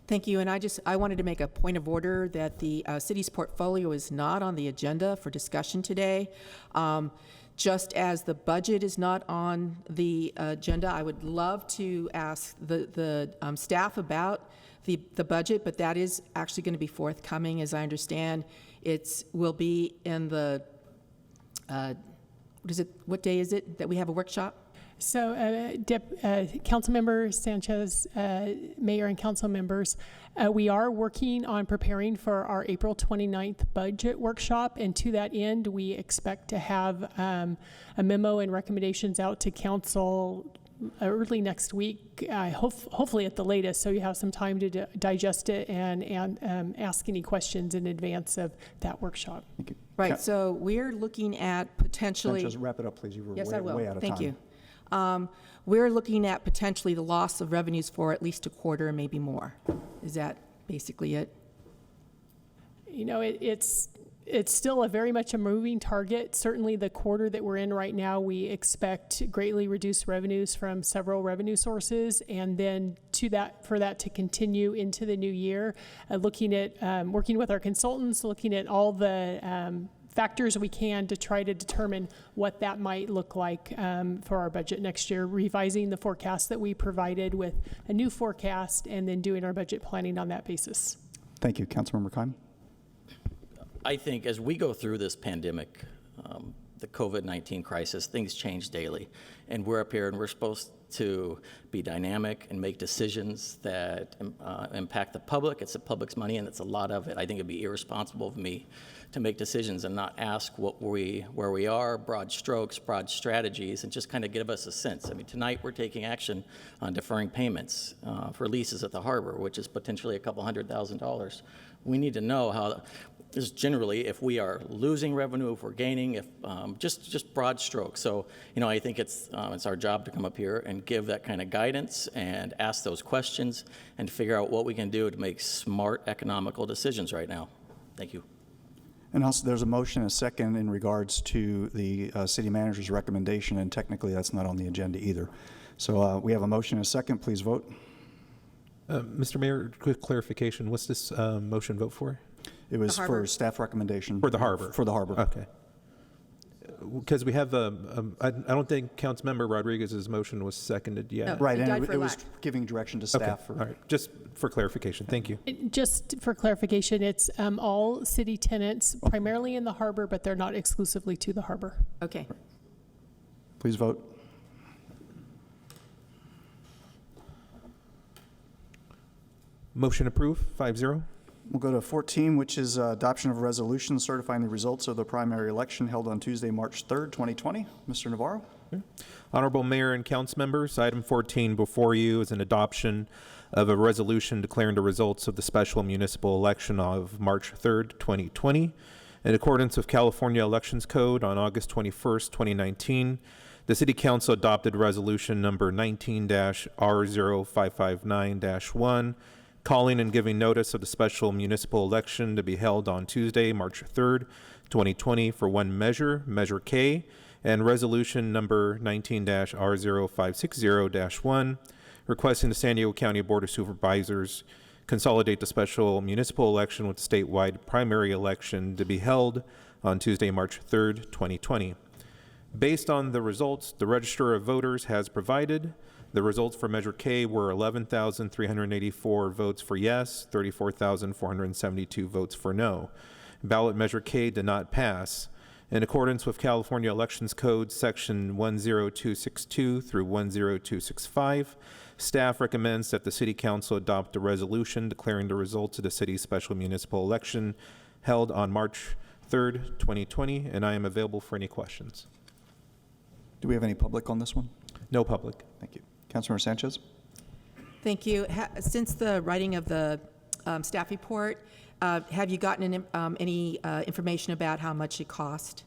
Thank you, and I wanted to make a point of order that the city's portfolio is not on the agenda for discussion today. Just as the budget is not on the agenda, I would love to ask the staff about the budget, but that is actually going to be forthcoming, as I understand. Will be in the, what day is it that we have a workshop? So, Councilmember Sanchez, Mayor and council members, we are working on preparing for our April 29th budget workshop, and to that end, we expect to have a memo and recommendations out to council early next week, hopefully at the latest, so you have some time to digest it and ask any questions in advance of that workshop. Thank you. Right, so we're looking at potentially... Sanchez, wrap it up, please. You were Yes, I will. way out of time. Thank you. We're looking at potentially the loss of revenues for at least a quarter, maybe more. Is that basically it? You know, it's still very much a moving target. Certainly the quarter that we're in right now, we expect greatly reduced revenues from several revenue sources, and then for that to continue into the new year, looking at working with our consultants, looking at all the factors we can to try to determine what that might look like for our budget next year, revising the forecast that we provided with a new forecast, and then doing our budget planning on that basis. Thank you. Councilmember Keim. I think as we go through this pandemic, the COVID-19 crisis. Things change daily. And we're up here and we're supposed to be dynamic and make decisions that impact the public. It's the public's money and it's a lot of it. I think it'd be irresponsible of me to make decisions and not ask where we are, broad strokes, broad strategies, and just kind of give us a sense. I mean, tonight we're taking action on deferring payments for leases at the harbor, which is potentially $200,000. We need to know how, just generally, if we are losing revenue, if we're gaining, if just broad strokes. So, I think it's our job to come up here and give that kind of guidance and ask those questions and figure out what we can do to make smart economical decisions right now. Thank you. And also, there's a motion, a second, in regards to the city manager's recommendation, and technically that's not on the agenda either. So we have a motion, and a second. Please vote. Mr. Mayor, quick clarification. What's this motion vote for? It was for staff recommendation. For the harbor? For the harbor. Okay. Because we have, I don't think Councilmember Rodriguez's motion was seconded yet. No. Right, It and died it for was lack. giving direction to Okay, staff. all right. Just for clarification. Thank you. Just for clarification, it's all city tenants, primarily in the harbor, but they're not exclusively to the harbor. Okay. Please vote. Motion approved, 5-0. We'll go to 14, which is adoption of a resolution certifying the results of the primary election held on Tuesday, March 3rd, 2020. Mr. Navarro? Honorable Mayor and council members, item 14 before you is an adoption of a resolution declaring the results of the special municipal election of March 3rd, 2020. In accordance with California Elections Code, on August 21st, 2019, the City Council adopted resolution number 19-R0559-1, calling and giving notice of the special municipal election to be held on Tuesday, March 3rd, 2020 for one measure, Measure K, and resolution number 19-R0560-1, requesting the San Diego County Board of Supervisors consolidate the special municipal election with the statewide primary election to be held on Tuesday, March 3rd, 2020. Based on the results, the Register of Voters has provided. The results for Measure K were 11,384 votes for yes, 34,472 votes for no. Ballot Measure K did not pass. In accordance with California Elections Code, Section 10262 through 10265, staff recommends that the City Council adopt a resolution declaring the results of the city's special municipal election held on March 3rd, 2020, and I am available for any questions. Do we have any public on this one? No public. Thank you. Councilmember Sanchez? Thank you. Since the writing of the staff report, have you gotten any information about how much it cost?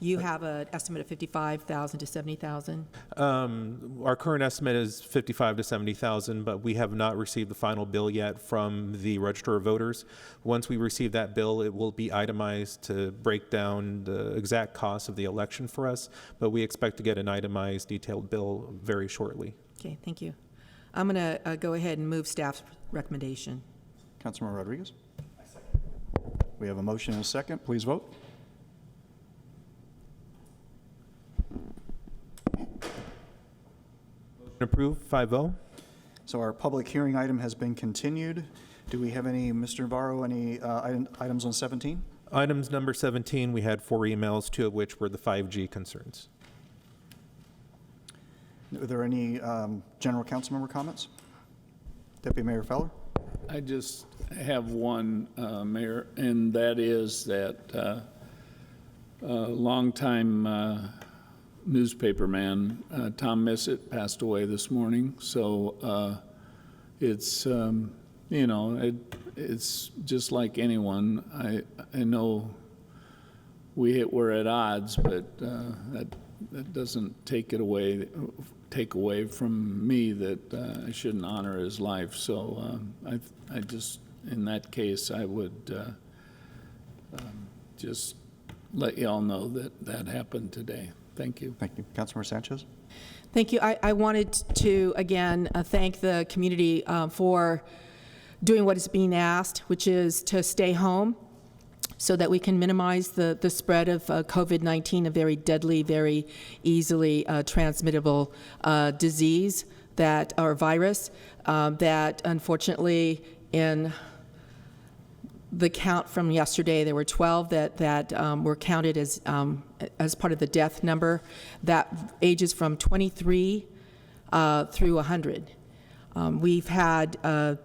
You have an estimate of $55,000 to $70,000. Our current estimate is $55,000 to $70,000, but we have not received the final bill yet from the Register of Voters. Once we receive that bill, it will be itemized to break down the exact cost of the election for us, but we expect to get an itemized, detailed bill very shortly. Okay, thank you. I'm going to go ahead and move staff's recommendation. Councilmember Rodriguez? We have a motion and a second. Please vote. Approved, 5-0. So our public hearing item has been continued. Do we have any, Mr. Navarro, any items on 17? Items number 17, we had 4 emails, 2 of which were the 5G concerns. Are there any general council member comments? Deputy Mayor Feller? I just have one, Mayor, and that is that longtime newspaperman Tom Missett passed away this morning. So it's it's just like anyone. I know we're at odds, but that doesn't take away from me that I shouldn't honor his life. So I just, in that case, I would just let y'all know that happened today. Thank you. Thank you. Councilmember Sanchez? Thank you. I wanted to, again, thank the community for doing what is being asked, which is to stay home so that we can minimize the spread of COVID-19, a very deadly, very easily transmittable disease or virus that unfortunately in the count from yesterday, there were 12 that were counted as part of the death number, that ages from 23 through 100. We've had,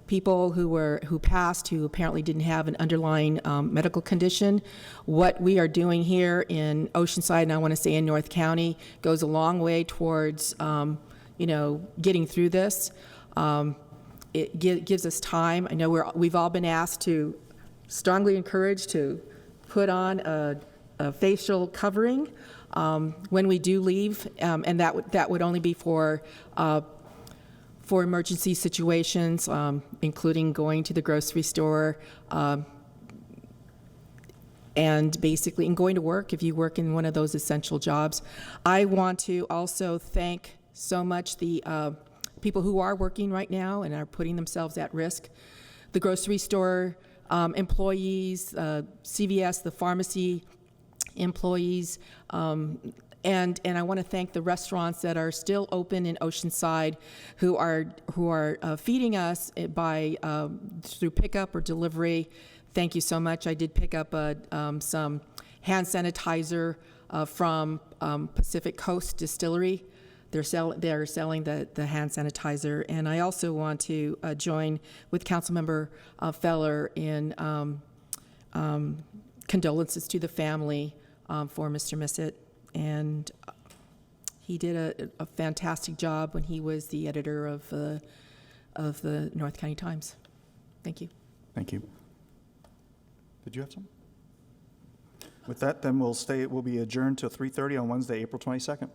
people who passed who apparently didn't have an underlying medical condition. What we are doing here in Oceanside, and I want to say in North County, goes a long way towards, getting through this. It gives us time. I know we've all been asked to, strongly encouraged to put on a facial covering when we do leave, and that would only be for emergency situations, including going to the grocery store, and basically going to work if you work in one of those essential jobs. I want to also thank so much the people who are working right now and are putting themselves at risk. The grocery store employees, CVS, the pharmacy employees, and I want to thank the restaurants that are still open in Oceanside, who are feeding us through pickup or delivery. Thank you so much. I did pick up some hand sanitizer from Pacific Coast Distillery. They're selling the hand sanitizer, and I also want to join with Councilmember Feller in condolences to the family for Mr. Missett. And he did a fantastic job when he was the editor of the North County Times. Thank you. Thank you. Did you have some? With that, then we'll be adjourned till 3:30 on Wednesday, April 22nd.